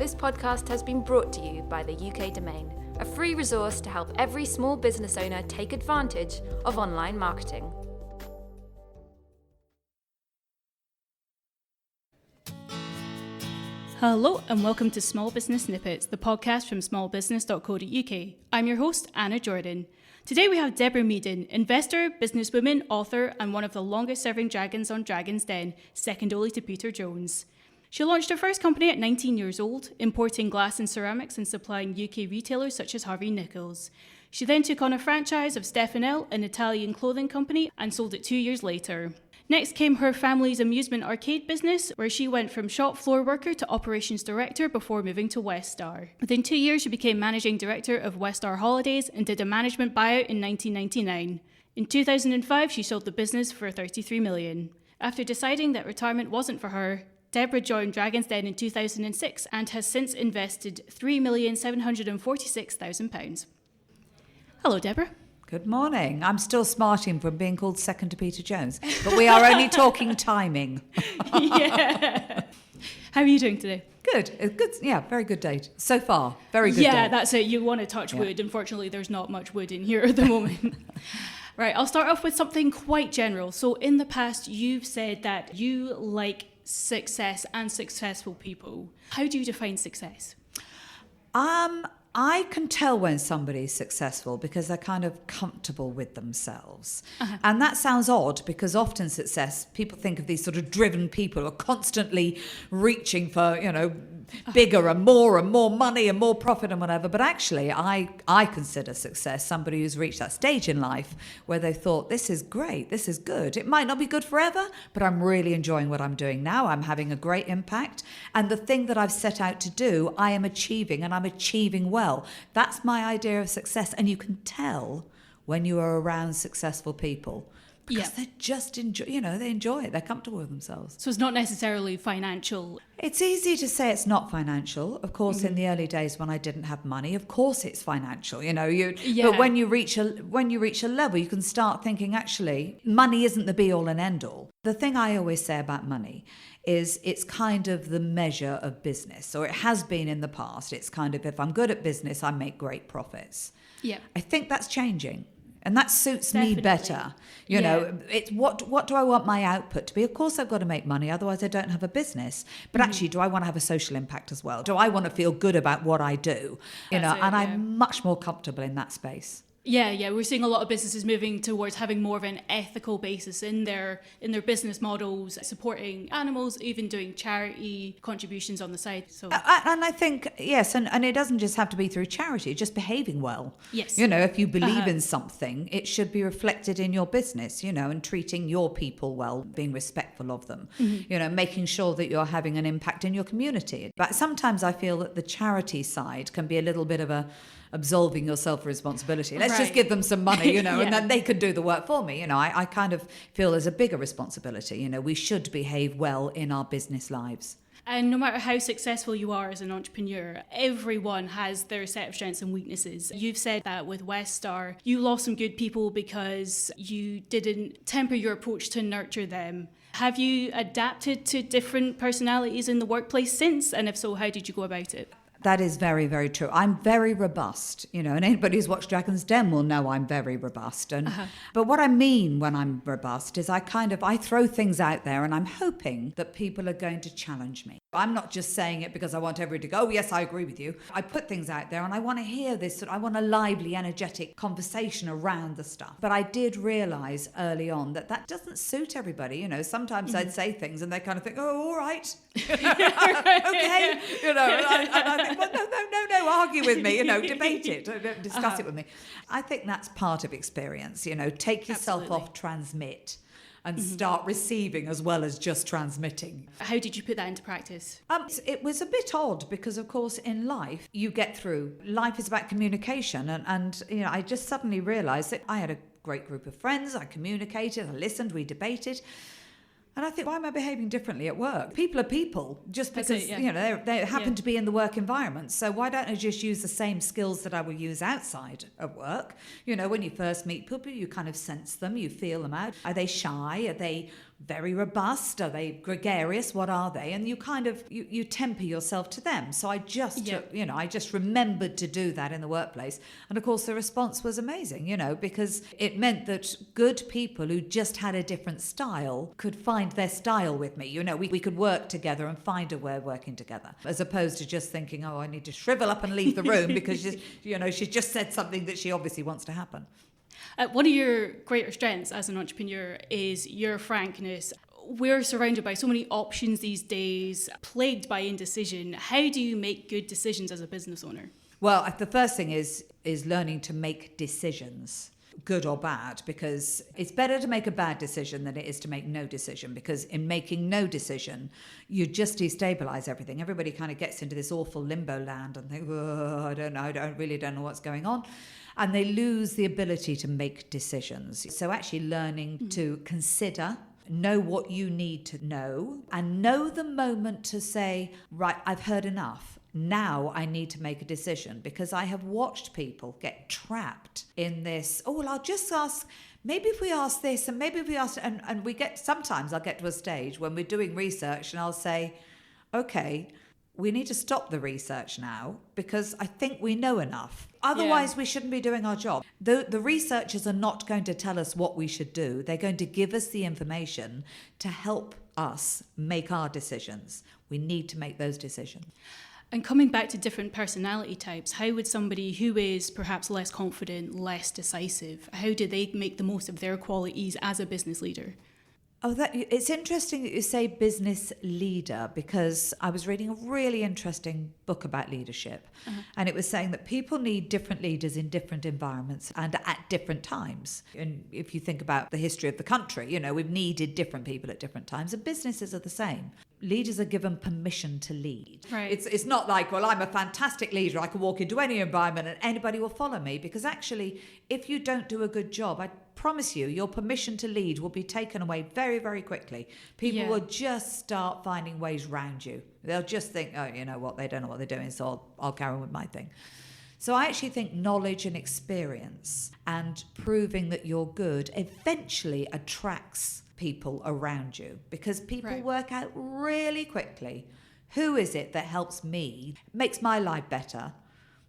This podcast has been brought to you by the UK Domain, a free resource to help every small business owner take advantage of online marketing. Hello and welcome to Small Business Snippets, the podcast from smallbusiness.co.uk. I'm your host, Anna Jordan. Today we have Deborah Meaden, investor, businesswoman, author, and one of the longest-serving dragons on Dragon's Den, second only to Peter Jones. She launched her first company at 19 years old, importing glass and ceramics and supplying UK retailers such as Harvey Nichols. She then took on a franchise of Stefanel, an Italian clothing company, and sold it 2 years later. Next came her family's amusement arcade business, where she went from shop floor worker to operations director before moving to Weststar. Within 2 years, she became managing director of Weststar Holidays and did a management buyout in 1999. In 2005, she sold the business for $33 million. After deciding that retirement wasn't for her, Deborah joined Dragon's Den in 2006 and has since invested £3,746,000. Hello, Deborah. Good morning. I'm still smarting from being called second to Peter Jones, but we are only talking timing. Yeah. How are you doing today? Good. It's good. Yeah, very good day. So far, very good day. Yeah, that's it. You want to touch wood. Unfortunately, there's not much wood in here at the moment. Right, I'll start off with something quite general. So in the past, you've said that you like success and successful people. How do you define success? I can tell when somebody's successful because they're kind of comfortable with themselves. And that sounds odd because often success, people think of these sort of driven people who are constantly reaching for, bigger and more money and more profit and whatever. But actually, I consider success somebody who's reached that stage in life where they thought, this is great, this is good. It might not be good forever, but I'm really enjoying what I'm doing now. I'm having a great impact. And the thing that I've set out to do, I am achieving, and I'm achieving well. That's my idea of success. And you can tell when you are around successful people because they just enjoy, they enjoy it. They're comfortable with themselves. So it's not necessarily financial. It's easy to say it's not financial. Of course, in the early days when I didn't have money, of course it's financial, But when you reach a level, you can start thinking, actually, money isn't the be all and end all. The thing I always say about money is it's kind of the measure of business, or it has been in the past. It's kind of, if I'm good at business, I make great profits. Yeah. I think that's changing. And that suits me better. It's what do I want my output to be? Of course, I've got to make money. Otherwise, I don't have a business. But actually, do I want to have a social impact as well? Do I want to feel good about what I do? I'm much more comfortable in that space. Yeah, we're seeing a lot of businesses moving towards having more of an ethical basis in their business models, supporting animals, even doing charity contributions on the side. So, and I think, yes, and it doesn't just have to be through charity, just behaving well. Yes. If you believe in something, it should be reflected in your business, and treating your people well, being respectful of them, making sure that you're having an impact in your community. But sometimes I feel that the charity side can be a little bit of absolving yourself of responsibility. Let's just give them some money, and then they can do the work for me. I kind of feel there's a bigger responsibility. We should behave well in our business lives. And no matter how successful you are as an entrepreneur, everyone has their set of strengths and weaknesses. You've said that with Weststar, you lost some good people because you didn't temper your approach to nurture them. Have you adapted to different personalities in the workplace since? And if so, how did you go about it? That is very, very true. I'm very robust, and anybody who's watched Dragon's Den will know I'm very robust. But what I mean when I'm robust is I throw things out there and I'm hoping that people are going to challenge me. I'm not just saying it because I want everybody to go, oh, yes, I agree with you. I put things out there and I want to hear this. I want a lively, energetic conversation around the stuff. But I did realise early on that doesn't suit everybody. Sometimes I'd say things and they kind of think, oh, all right. Okay. And I think, well, no, argue with me, debate it, discuss it with me. I think that's part of experience, take yourself off transmit and start receiving as well as just transmitting. How did you put that into practice? It was a bit odd because, of course, in life, you get through. Life is about communication. And I just suddenly realised that I had a great group of friends. I communicated, I listened, we debated. And I think, why am I behaving differently at work? People are people, just because, they happen to be in the work environment. So why don't I just use the same skills that I will use outside of work? When you first meet people, you kind of sense them, you feel them out. Are they shy? Are they very robust? Are they gregarious? What are they? And you kind of, you temper yourself to them. So I just, I just remembered to do that in the workplace. And of course, the response was amazing, because it meant that good people who just had a different style could find their style with me. We could work together and find a way of working together, as opposed to just thinking, I need to shrivel up and leave the room because she's just said something that she obviously wants to happen. One of your greater strengths as an entrepreneur is your frankness. We're surrounded by so many options these days, plagued by indecision. How do you make good decisions as a business owner? Well, the first thing is learning to make decisions, good or bad, because it's better to make a bad decision than it is to make no decision, because in making no decision, you just destabilize everything. Everybody kind of gets into this awful limbo land and think, I really don't know what's going on. And they lose the ability to make decisions. So actually learning to consider, know what you need to know, and know the moment to say, right, I've heard enough. Now I need to make a decision, because I have watched people get trapped in this, I'll just ask, maybe if we ask this and maybe if we ask, and sometimes I'll get to a stage when we're doing research and I'll say, okay, we need to stop the research now because I think we know enough. Otherwise, we shouldn't be doing our job. The researchers are not going to tell us what we should do. They're going to give us the information to help us make our decisions. We need to make those decisions. And coming back to different personality types, how would somebody who is perhaps less confident, less decisive, how do they make the most of their qualities as a business leader? It's interesting that you say business leader, because I was reading a really interesting book about leadership, and it was saying that people need different leaders in different environments and at different times. And if you think about the history of the country, we've needed different people at different times, and businesses are the same. Leaders are given permission to lead. Right. It's not like, well, I'm a fantastic leader, I can walk into any environment and anybody will follow me, because actually, if you don't do a good job, I promise you, your permission to lead will be taken away very, very quickly. People will just start finding ways around you. They'll just think, you know what, they don't know what they're doing, so I'll carry on with my thing. So I actually think knowledge and experience and proving that you're good eventually attracts people around you, because people work out really quickly, who is it that helps me, makes my life better,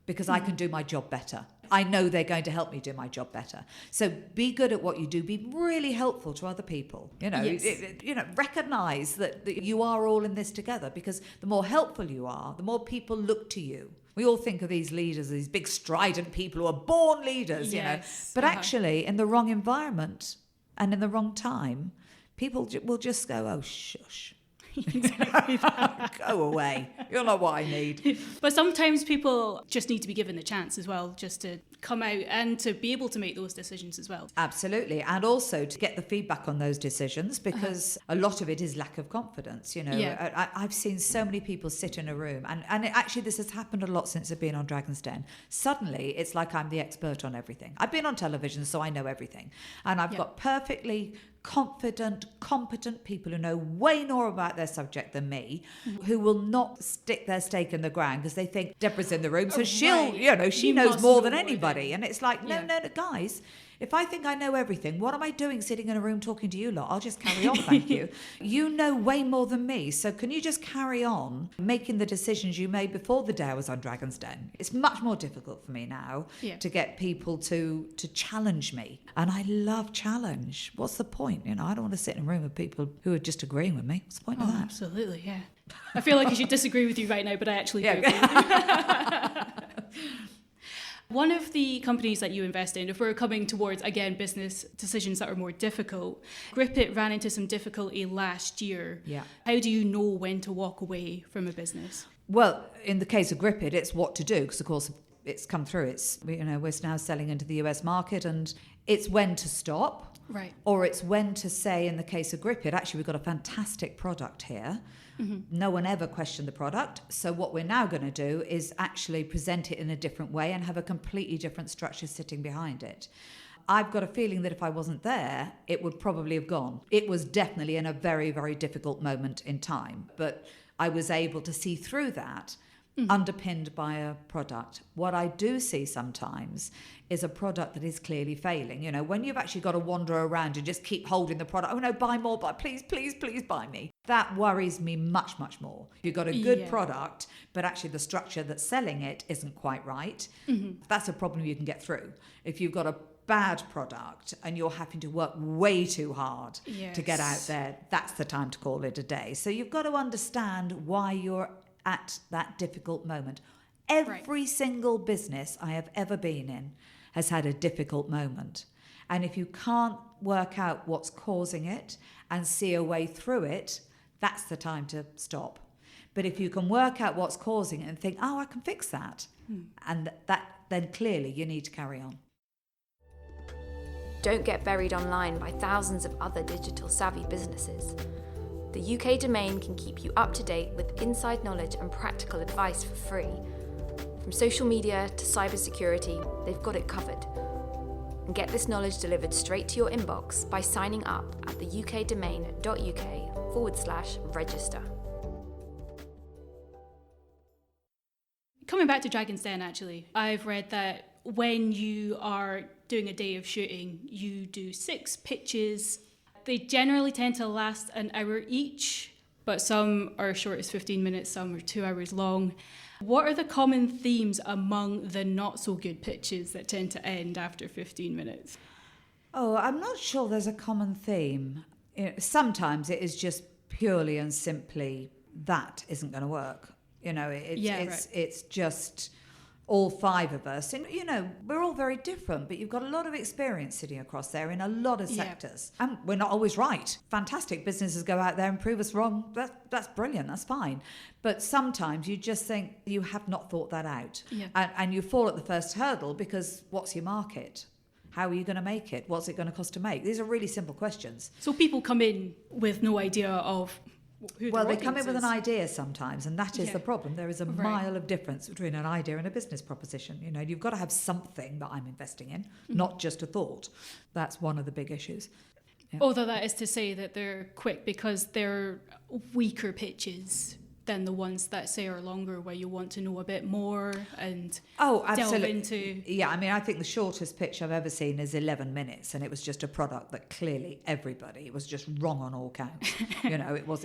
because I can do my job better. I know they're going to help me do my job better. So be good at what you do. Be really helpful to other people. Recognize that you are all in this together, because the more helpful you are, the more people look to you. We all think of these leaders, these big strident people who are born leaders, But actually, in the wrong environment and in the wrong time, people will just go, oh, shush. Go away. You're not what I need. But sometimes people just need to be given the chance as well, just to come out and to be able to make those decisions as well. Absolutely. And also to get the feedback on those decisions, because a lot of it is lack of confidence. I've seen so many people sit in a room, and actually this has happened a lot since I've been on Dragon's Den. Suddenly it's like I'm the expert on everything. I've been on television, so I know everything, and I've got perfectly confident, competent people who know way more about their subject than me, who will not stick their stake in the ground because they think Deborah's in the room, so she knows more than anybody. And it's like, no, guys, if I think I know everything, what am I doing sitting in a room talking to you lot? I'll just carry on, thank you. You know way more than me, so can you just carry on making the decisions you made before the day I was on Dragon's Den? It's much more difficult for me now to get people to challenge me. And I love challenge. What's the point? I don't want to sit in a room with people who are just agreeing with me. What's the point of that? Absolutely, yeah. I feel like I should disagree with you right now, but I actually do agree with you. One of the companies that you invest in, if we're coming towards, again, business decisions that are more difficult, Gripit ran into some difficulty last year. Yeah. How do you know when to walk away from a business? Well, in the case of Gripit, it's what to do, because, of course, it's come through. We're now selling into the US market, and it's when to stop. Right. Or it's when to say, in the case of Gripit, actually, we've got a fantastic product here. Mm-hmm. No one ever questioned the product. So what we're now going to do is actually present it in a different way and have a completely different structure sitting behind it. I've got a feeling that if I wasn't there, it would probably have gone. It was definitely in a very, very difficult moment in time. But I was able to see through that underpinned by a product. What I do see sometimes is a product that is clearly failing. You know, when you've actually got to wander around and just keep holding the product, oh no, buy more, buy, please, please, please buy me. That worries me much, much more. You've got a good product, but actually the structure that's selling it isn't quite right. That's a problem you can get through. If you've got a bad product and you're having to work way too hard to get out there, that's the time to call it a day. So you've got to understand why you're at that difficult moment. Every single business I have ever been in has had a difficult moment. And if you can't work out what's causing it and see a way through it, that's the time to stop. But if you can work out what's causing it and think, oh, I can fix that, and then clearly you need to carry on. Don't get buried online by thousands of other digital savvy businesses. The UK Domain can keep you up to date with inside knowledge and practical advice for free. From social media to cybersecurity, they've got it covered. And get this knowledge delivered straight to your inbox by signing up at theukdomain.uk/register. Coming back to Dragon's Den, actually, I've read that when you are doing a day of shooting, you do 6 pitches. They generally tend to last an hour each, but some are as short as 15 minutes, some are 2 hours long. What are the common themes among the not so good pitches that tend to end after 15 minutes? Oh, I'm not sure there's a common theme. You know, sometimes it is just purely and simply that isn't going to work. You know, it's just all 5 of us. And, you know, we're all very different, but you've got a lot of experience sitting across there in a lot of sectors. And we're not always right. Fantastic businesses go out there and prove us wrong. That's brilliant. That's fine. But sometimes you just think you have not thought that out. And you fall at the first hurdle because what's your market? How are you going to make it? What's it going to cost to make? These are really simple questions. So people come in with no idea of who well, they come in with an idea sometimes, and that is the problem. There is a mile of difference between an idea and a business proposition. You know, you've got to have something that I'm investing in, not just a thought. That's one of the big issues. Yeah. Although that is to say that they're quick because they're weaker pitches than the ones that say are longer, where you want to know a bit more and delve into. Yeah, I mean, I think the shortest pitch I've ever seen is 11 minutes, and it was just a product that clearly everybody was just wrong on all counts. You know, it was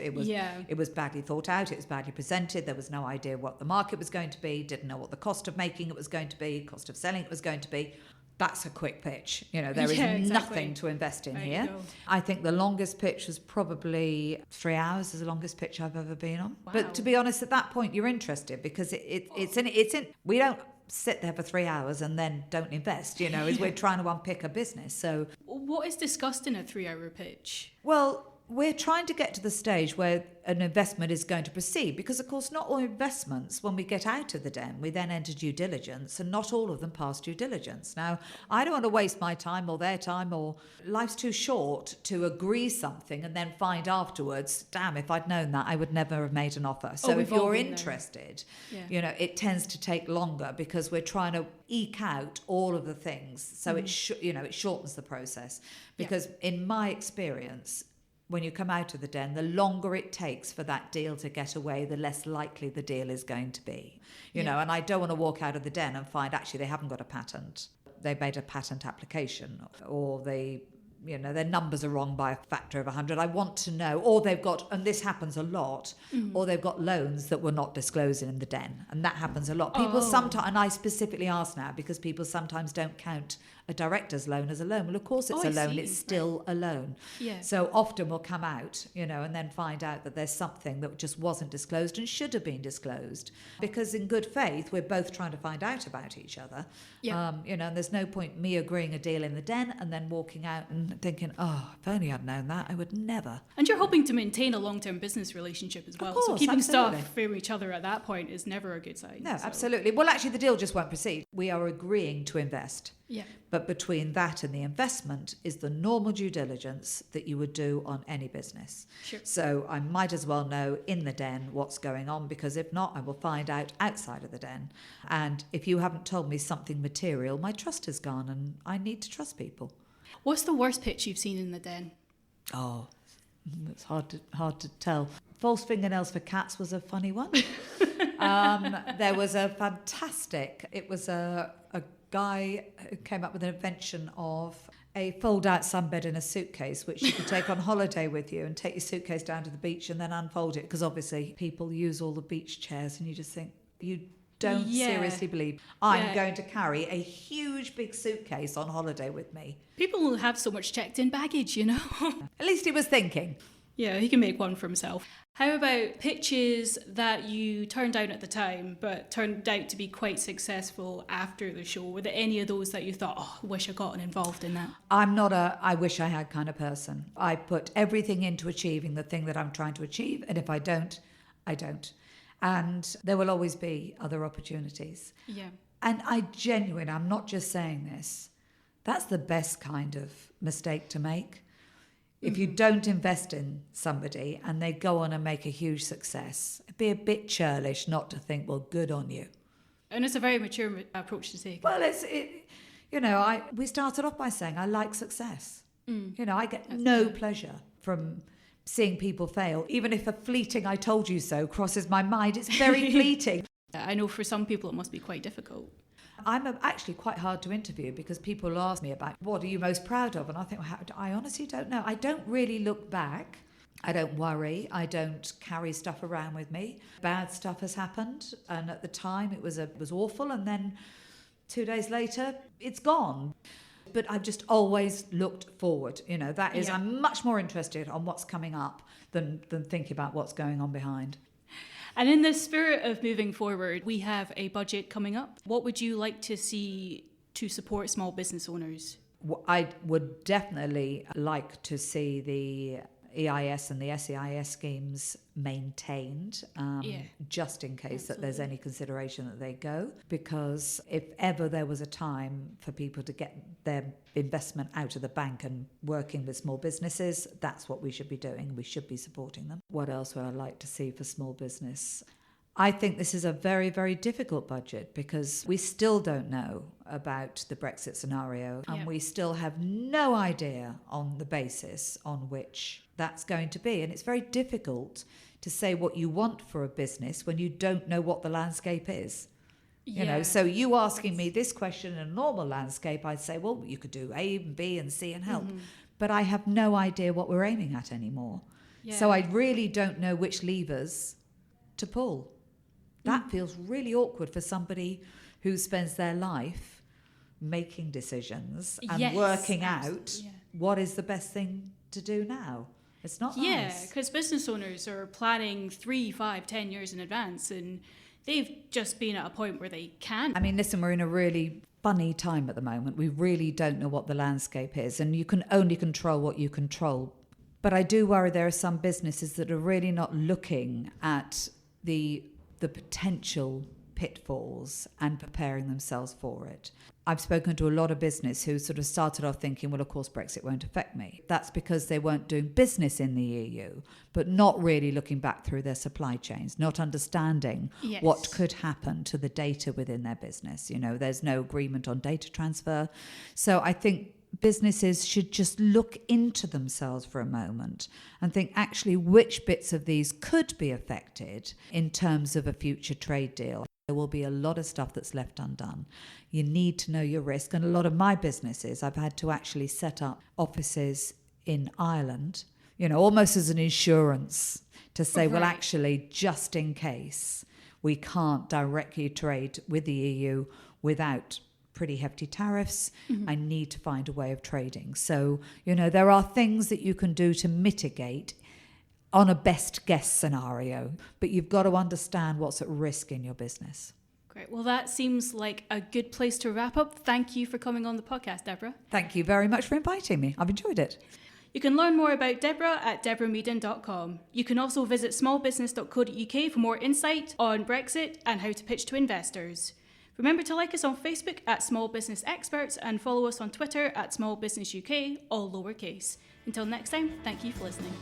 badly thought out, it was badly presented, there was no idea what the market was going to be, didn't know what the cost of making it was going to be, cost of selling it was going to be. That's a quick pitch. You know, there is nothing to invest in here. I think the longest pitch was probably 3 hours is the longest pitch I've ever been on. Wow. But to be honest, at that point, you're interested because it's in. We don't sit there for 3 hours and then don't invest, you know, as we're trying to unpick a business. So what is discussed in a 3-hour pitch? Well, we're trying to get to the stage where an investment is going to proceed because, of course, not all investments, when we get out of the den, we then enter due diligence, and not all of them pass due diligence. Now, I don't want to waste my time or their time, or life's too short to agree something and then find afterwards, damn, if I'd known that, I would never have made an offer. So if you're interested, you know, it tends to take longer because we're trying to eke out all of the things. So it shortens the process because in my experience, when you come out of the den, the longer it takes for that deal to get away, the less likely the deal is going to be. You know, and I don't want to walk out of the den and find actually they haven't got a patent. They made a patent application, or they, you know, their numbers are wrong by a factor of 100. I want to know, or they've got, and this happens a lot, or they've got loans that were not disclosed in the den. And that happens a lot. People sometimes, and I specifically ask now because people sometimes don't count a director's loan as a loan. Well, of course it's a loan. It's still a loan. Yeah. So often we'll come out, you know, and then find out that there's something that just wasn't disclosed and should have been disclosed. Because in good faith, we're both trying to find out about each other. Yeah. You know, and there's no point me agreeing a deal in the den and then walking out and thinking, oh, if only I'd known that, I would never. And you're hoping to maintain a long-term business relationship as well. Of course, so keeping stuff from each other at that point is never a good sign. No, absolutely. Well, actually, the deal just won't proceed. We are agreeing to invest. Yeah. But between that and the investment is the normal due diligence that you would do on any business. Sure. So I might as well know in the den what's going on, because if not, I will find out outside of the den. And if you haven't told me something material, my trust is gone, and I need to trust people. What's the worst pitch you've seen in the den? Oh, it's hard to tell. False fingernails for cats was a funny one. There was a fantastic, it was a guy who came up with an invention of a fold-out sunbed in a suitcase, which you could take on holiday with you and take your suitcase down to the beach and then unfold it, because obviously people use all the beach chairs and you just think, you don't seriously believe I'm going to carry a huge big suitcase on holiday with me. People have so much checked-in baggage, you know. At least he was thinking. Yeah, he can make one for himself. How about pitches that you turned down at the time, but turned out to be quite successful after the show? Were there any of those that you thought, oh, I wish I'd gotten involved in that? I'm not a I wish I had kind of person. I put everything into achieving the thing that I'm trying to achieve. And if I don't, I don't. And there will always be other opportunities. Yeah. And I'm not just saying this, that's the best kind of mistake to make. If you don't invest in somebody and they go on and make a huge success, it'd be a bit churlish not to think, well, good on you. And it's a very mature approach to take. Well, we started off by saying I like success. I get pleasure from seeing people fail. Even if a fleeting "I told you so" crosses my mind, it's very fleeting. I know for some people it must be quite difficult. I'm actually quite hard to interview because people ask me about what are you most proud of, and I think, well, I honestly don't know. I don't really look back. I don't worry. I don't carry stuff around with me. Bad stuff has happened, and at the time it was awful, and then 2 days later it's gone. But I've just always looked forward. That is, I'm much more interested on what's coming up than thinking about what's going on behind. And in the spirit of moving forward, we have a budget coming up. What would you like to see to support small business owners? I would definitely like to see the EIS and the SEIS schemes maintained, just in case that there's any consideration that they go. Because if ever there was a time for people to get their investment out of the bank and working with small businesses, that's what we should be doing. We should be supporting them. What else would I like to see for small business? I think this is a very, very difficult budget because we still don't know about the Brexit scenario, and we still have no idea on the basis on which that's going to be. And it's very difficult to say what you want for a business when you don't know what the landscape is. So you asking me this question in a normal landscape, I'd say, well, you could do A and B and C and help. But I have no idea what we're aiming at anymore. So I really don't know which levers to pull. That feels really awkward for somebody who spends their life making decisions and working out what is the best thing to do now. It's not nice. Yeah, because business owners are planning 3, 5, 10 years in advance, and they've just been at a point where they can't. I mean, listen, we're in a really funny time at the moment. We really don't know what the landscape is, and you can only control what you control. But I do worry there are some businesses that are really not looking at the potential pitfalls and preparing themselves for it. I've spoken to a lot of business who sort of started off thinking, well, of course, Brexit won't affect me. That's because they weren't doing business in the EU, but not really looking back through their supply chains, not understanding what could happen to the data within their business. There's no agreement on data transfer. So I think businesses should just look into themselves for a moment and think actually which bits of these could be affected in terms of a future trade deal. There will be a lot of stuff that's left undone. You need to know your risk. And a lot of my businesses, I've had to actually set up offices in Ireland, almost as an insurance to say, well, actually, just in case we can't directly trade with the EU without pretty hefty tariffs, I need to find a way of trading. So, there are things that you can do to mitigate on a best guess scenario, but you've got to understand what's at risk in your business. Great. Well, that seems like a good place to wrap up. Thank you for coming on the podcast, Deborah. Thank you very much for inviting me. I've enjoyed it. You can learn more about Deborah at deborahmeaden.com. You can also visit smallbusiness.co.uk for more insight on Brexit and how to pitch to investors. Remember to like us on Facebook at Small Business Experts and follow us on Twitter at Small Business UK, all lowercase. Until next time, thank you for listening.